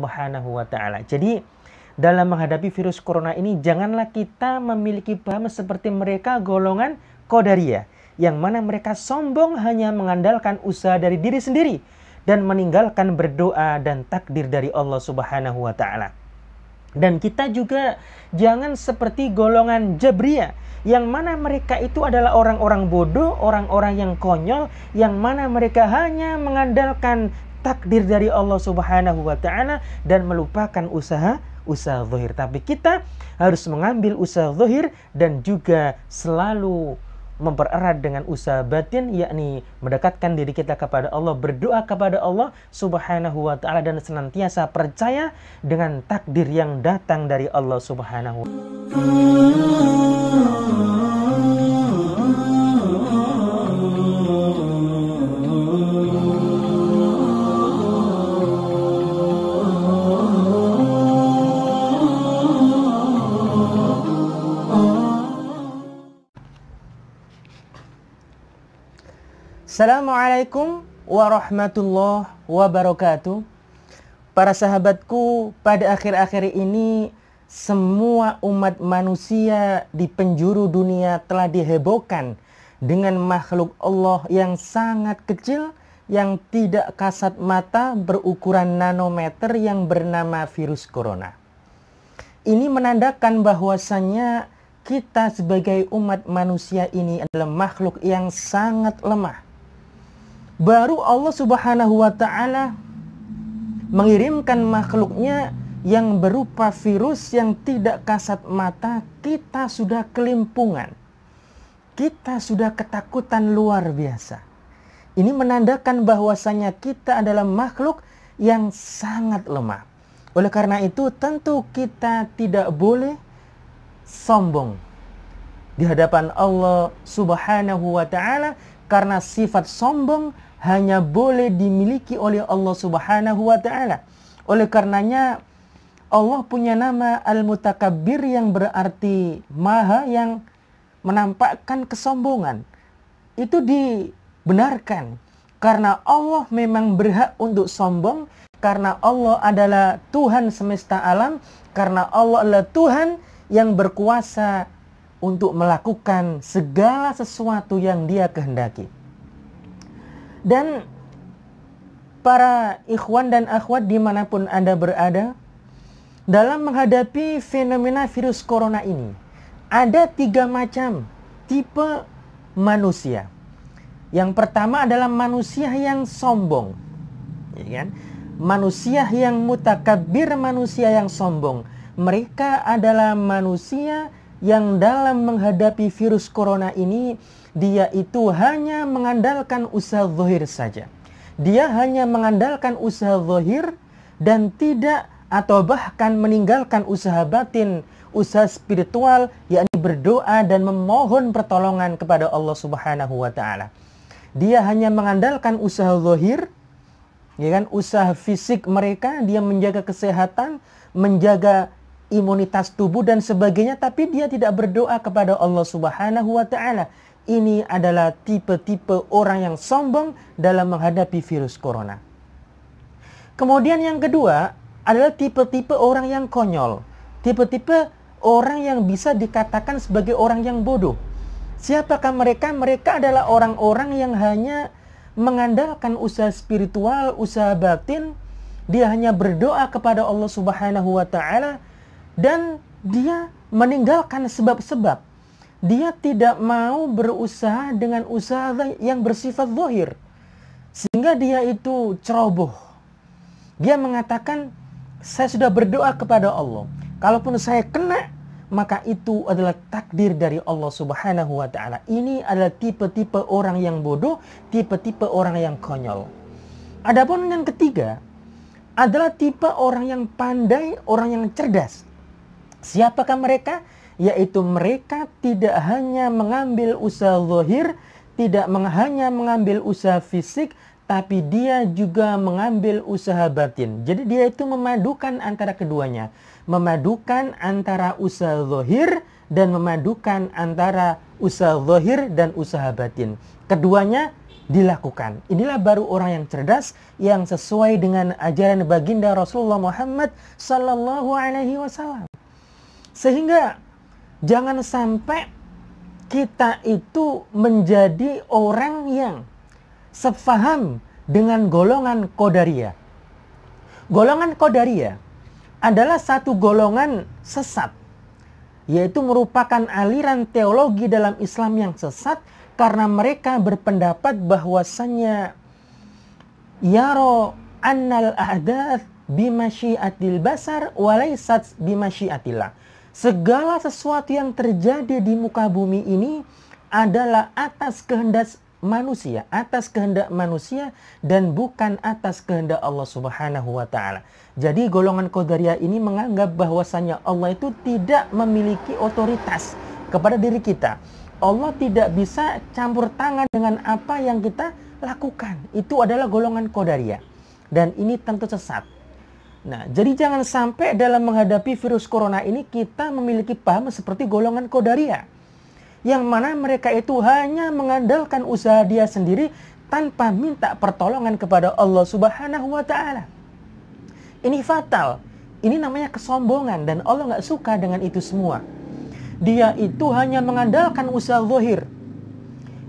Subhanahu wa ta'ala. Jadi dalam menghadapi virus corona ini, janganlah kita memiliki paham seperti mereka golongan Qadariyah, yang mana mereka sombong hanya mengandalkan usaha dari diri sendiri dan meninggalkan berdoa dan takdir dari Allah Subhanahu wa ta'ala. Dan kita juga jangan seperti golongan Jabriyah, yang mana mereka itu adalah orang-orang bodoh, orang-orang yang konyol, yang mana mereka hanya mengandalkan takdir dari Allah Subhanahu wa ta'ala dan melupakan usaha zahir. Tapi kita harus mengambil usaha zahir dan juga selalu mempererat dengan usaha batin, yakni mendekatkan diri kita kepada Allah, berdoa kepada Allah Subhanahu wa ta'ala, dan senantiasa percaya dengan takdir yang datang dari Allah Subhanahu wa ta'ala. Assalamualaikum warahmatullahi wabarakatuh. Para sahabatku, pada akhir-akhir ini semua umat manusia di penjuru dunia telah dihebohkan dengan makhluk Allah yang sangat kecil, yang tidak kasat mata, berukuran nanometer, yang bernama virus corona. Ini menandakan bahwasannya kita sebagai umat manusia ini adalah makhluk yang sangat lemah. Baru Allah Subhanahu wa ta'ala mengirimkan makhluknya yang berupa virus yang tidak kasat mata, kita sudah kelimpungan. Kita sudah ketakutan luar biasa. Ini menandakan bahwasanya kita adalah makhluk yang sangat lemah. Oleh karena itu tentu kita tidak boleh sombong di hadapan Allah Subhanahu wa ta'ala, karena sifat sombong hanya boleh dimiliki oleh Allah Subhanahu wa ta'ala. Oleh karenanya Allah punya nama Al-Mutakabbir, yang berarti maha yang menampakkan kesombongan. Itu dibenarkan karena Allah memang berhak untuk sombong, karena Allah adalah Tuhan semesta alam, karena Allah adalah Tuhan yang berkuasa untuk melakukan segala sesuatu yang Dia kehendaki. Dan para ikhwan dan akhwat dimanapun Anda berada, dalam menghadapi fenomena virus corona ini, ada 3 macam tipe manusia. Yang pertama adalah manusia yang sombong, ya kan? Manusia yang mutakabbir, manusia yang sombong. Mereka adalah manusia yang dalam menghadapi virus corona ini, dia itu hanya mengandalkan usaha zahir saja. Dia hanya mengandalkan usaha zahir dan tidak, atau bahkan meninggalkan usaha batin, usaha spiritual, yakni berdoa dan memohon pertolongan kepada Allah Subhanahu wa ta'ala. Dia hanya mengandalkan usaha zahir, ya kan, usaha fisik mereka, dia menjaga kesehatan, menjaga imunitas tubuh dan sebagainya, tapi dia tidak berdoa kepada Allah Subhanahu wa ta'ala. Ini adalah tipe-tipe orang yang sombong dalam menghadapi virus corona. Kemudian yang kedua adalah tipe-tipe orang yang konyol. Tipe-tipe orang yang bisa dikatakan sebagai orang yang bodoh. Siapakah mereka? Mereka adalah orang-orang yang hanya mengandalkan usaha spiritual, usaha batin. Dia hanya berdoa kepada Allah Subhanahu wa ta'ala dan dia meninggalkan sebab-sebab. Dia tidak mau berusaha dengan usaha yang bersifat zahir, sehingga dia itu ceroboh. Dia mengatakan, saya sudah berdoa kepada Allah, kalaupun saya kena, maka itu adalah takdir dari Allah Subhanahu wa ta'ala. Ini adalah tipe-tipe orang yang bodoh, tipe-tipe orang yang konyol. Adapun yang ketiga adalah tipe orang yang pandai, orang yang cerdas. Siapakah mereka? Yaitu mereka tidak hanya mengambil usaha zahir, tidak hanya mengambil usaha fisik, tapi dia juga mengambil usaha batin. Jadi dia itu memadukan antara keduanya. Memadukan antara usaha zahir dan memadukan antara usaha zahir dan usaha batin. Keduanya dilakukan. Inilah baru orang yang cerdas, yang sesuai dengan ajaran baginda Rasulullah Muhammad sallallahu alaihi wasallam. Sehingga jangan sampai kita itu menjadi orang yang sepaham dengan golongan Qadariyah. Golongan Qadariyah adalah satu golongan sesat, yaitu merupakan aliran teologi dalam Islam yang sesat, karena mereka berpendapat bahwasannya yaro annal ahdath bimasyiatil basar walaysat bimasyiatillah. Segala sesuatu yang terjadi di muka bumi ini adalah atas kehendak manusia dan bukan atas kehendak Allah Subhanahu wa taala. Jadi golongan Qadariyah ini menganggap bahwasanya Allah itu tidak memiliki otoritas kepada diri kita. Allah tidak bisa campur tangan dengan apa yang kita lakukan. Itu adalah golongan Qadariyah. Dan ini tentu sesat. Nah, jadi jangan sampai dalam menghadapi virus corona ini kita memiliki paham seperti golongan Qadariyah, yang mana mereka itu hanya mengandalkan usaha dia sendiri tanpa minta pertolongan kepada Allah Subhanahu wa taala. Ini fatal. Ini namanya kesombongan dan Allah nggak suka dengan itu semua. Dia itu hanya mengandalkan usaha zahir.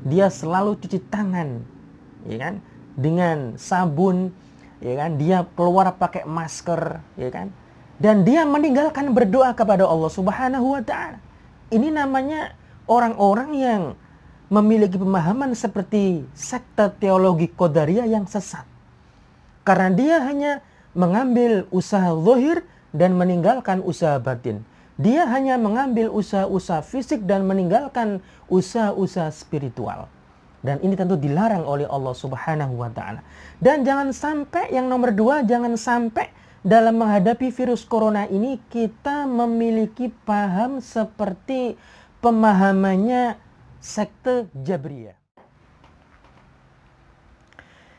Dia selalu cuci tangan, ya kan, dengan sabun, ya kan. Dia keluar pakai masker, ya kan. Dan dia meninggalkan berdoa kepada Allah Subhanahu wa taala. Ini namanya orang-orang yang memiliki pemahaman seperti sekte teologi Qadariyah yang sesat. Karena dia hanya mengambil usaha zahir dan meninggalkan usaha batin. Dia hanya mengambil usaha-usaha fisik dan meninggalkan usaha-usaha spiritual. Dan ini tentu dilarang oleh Allah Subhanahu wa taala. Dan jangan sampai, yang nomor 2, jangan sampai dalam menghadapi virus corona ini kita memiliki paham seperti pemahamannya sekte Jabriyah.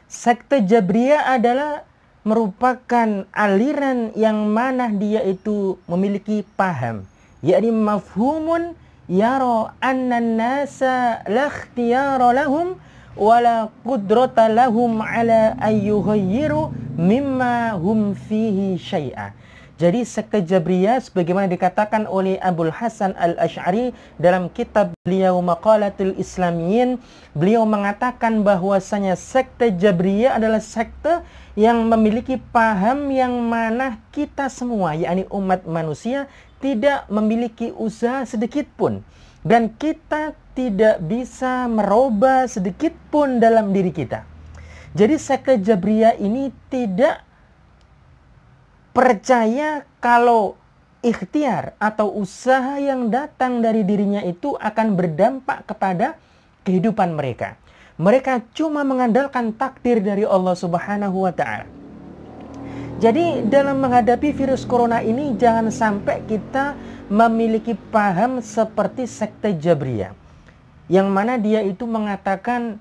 Sekte Jabriyah adalah merupakan aliran yang mana dia itu memiliki paham, yakni mafhumun yara annan nasa la ikhtiyara lahum wala qudrata lahum ala ayyughayyiru mimma hum fihi syai'a. Jadi sekte Jabriyah sebagaimana dikatakan oleh Abul Hasan Al-Asy'ari dalam kitab beliau Maqalatul Islamiyyin, beliau mengatakan bahwasanya sekte Jabriyah adalah sekte yang memiliki paham yang mana kita semua, yakni umat manusia, tidak memiliki usaha sedikit pun, dan kita tidak bisa merubah sedikit pun dalam diri kita. Jadi sekte Jabriyah ini tidak percaya kalau ikhtiar atau usaha yang datang dari dirinya itu akan berdampak kepada kehidupan mereka. Mereka cuma mengandalkan takdir dari Allah Subhanahu wa taala. Jadi dalam menghadapi virus corona ini jangan sampai kita memiliki paham seperti sekte Jabriyah, yang mana dia itu mengatakan,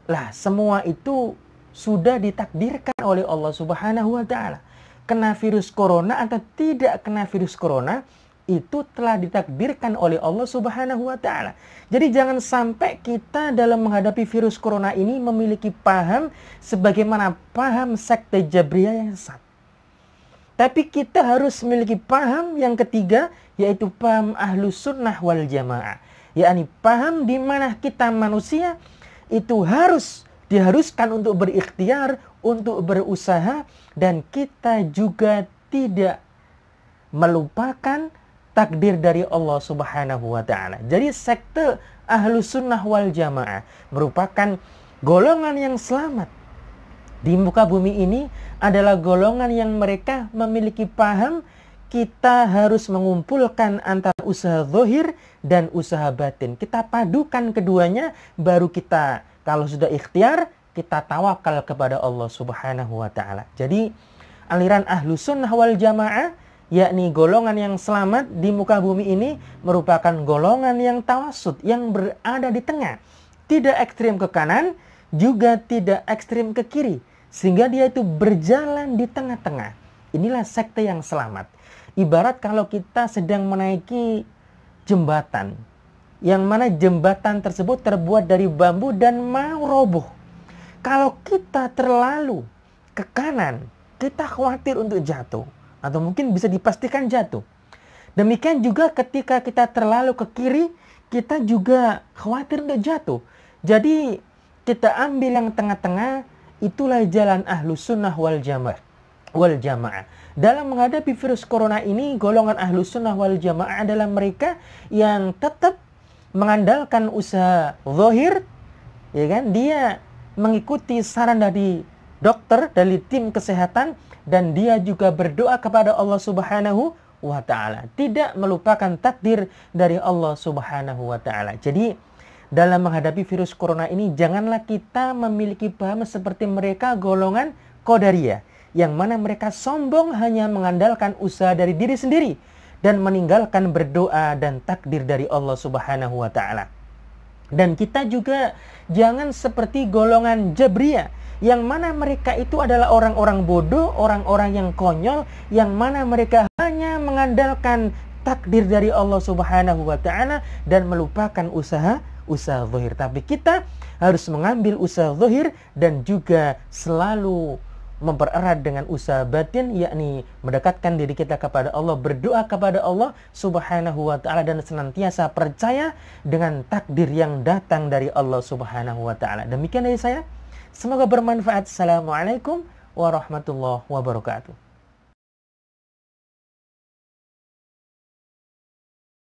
lah semua itu sudah ditakdirkan oleh Allah Subhanahu wa taala. Kena virus corona atau tidak kena virus corona itu telah ditakdirkan oleh Allah Subhanahu wa taala. Jadi jangan sampai kita dalam menghadapi virus corona ini memiliki paham sebagaimana paham sekte Jabriyah yang sesat. Tapi kita harus memiliki paham yang ketiga, yaitu paham Ahlus Sunnah wal Jamaah, yakni paham di mana kita manusia itu diharuskan untuk berikhtiar, untuk berusaha, dan kita juga tidak melupakan takdir dari Allah Subhanahu wa taala. Jadi sekte Ahlus Sunnah wal Jamaah merupakan golongan yang selamat di muka bumi ini, adalah golongan yang mereka memiliki paham kita harus mengumpulkan antara usaha zahir dan usaha batin. Kita padukan keduanya, baru kita kalau sudah ikhtiar, kita tawakal kepada Allah Subhanahu wa taala. Jadi aliran Ahlus Sunnah wal Jamaah, yakni golongan yang selamat di muka bumi ini, merupakan golongan yang tawassut, yang berada di tengah. Tidak ekstrim ke kanan, juga tidak ekstrim ke kiri, sehingga dia itu berjalan di tengah-tengah. Inilah sekte yang selamat. Ibarat kalau kita sedang menaiki jembatan, yang mana jembatan tersebut terbuat dari bambu dan mau roboh. Kalau kita terlalu ke kanan, kita khawatir untuk jatuh, atau mungkin bisa dipastikan jatuh. Demikian juga ketika kita terlalu ke kiri, kita juga khawatir untuk jatuh. Jadi kita ambil yang tengah-tengah, itulah jalan Ahlus Sunnah wal Jamaah. Dalam menghadapi virus corona ini, golongan Ahlus Sunnah wal Jamaah adalah mereka yang tetap mengandalkan usaha zahir, ya kan? Dia mengikuti saran dari dokter, dari tim kesehatan, dan dia juga berdoa kepada Allah Subhanahu wa ta'ala, tidak melupakan takdir dari Allah Subhanahu wa ta'ala. Jadi dalam menghadapi virus corona ini, janganlah kita memiliki paham seperti mereka golongan Qadariyah, yang mana mereka sombong hanya mengandalkan usaha dari diri sendiri dan meninggalkan berdoa dan takdir dari Allah Subhanahu wa ta'ala. Dan kita juga jangan seperti golongan Jabriyah, yang mana mereka itu adalah orang-orang bodoh, orang-orang yang konyol, yang mana mereka hanya mengandalkan takdir dari Allah Subhanahu wa ta'ala dan melupakan usaha zahir. Tapi kita harus mengambil usaha zahir dan juga selalu mempererat dengan usaha batin, yakni mendekatkan diri kita kepada Allah, berdoa kepada Allah Subhanahu wa ta'ala, dan senantiasa percaya dengan takdir yang datang dari Allah Subhanahu wa ta'ala. Demikian dari saya, semoga bermanfaat. Assalamualaikum warahmatullahi wabarakatuh.